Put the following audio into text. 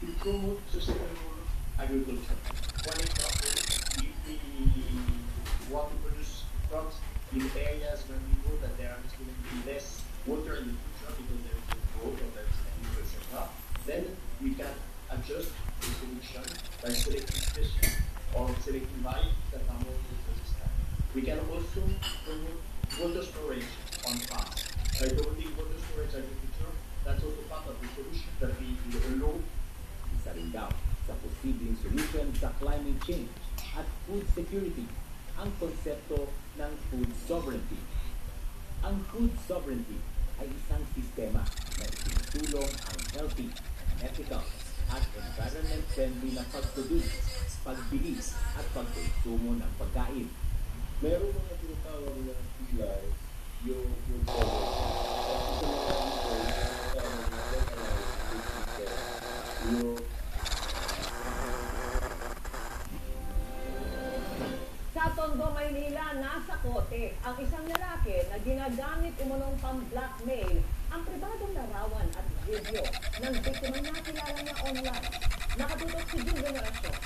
to promote sustainable agriculture. One example, if we want to produce crops in areas where we know that there is going to be less water in the future because there is a growth or there is agriculture crop, then we can adjust the solution by selecting species or selecting varieties that are more resistant. We can also promote water storage on farms. By promoting water storage agriculture, that's also part of the solution that we will allow. Isa rin daw sa posibleng solution sa climate change at food security ang konsepto ng food sovereignty. Ang food sovereignty ay isang sistema na itinutulong ang healthy, ethical, at environment-friendly na pag-produce, pagbili, at pagkonsumo ng pagkain. Meron mga tinatawag na pillar yung food sovereignty. Sa Tondo, Maynila, nasa kote ang isang lalaki na ginagamit umunong pang-blackmail ang pribadong larawan at video ng biktimang nakilala niya online. Nakatutok si June Veneracion.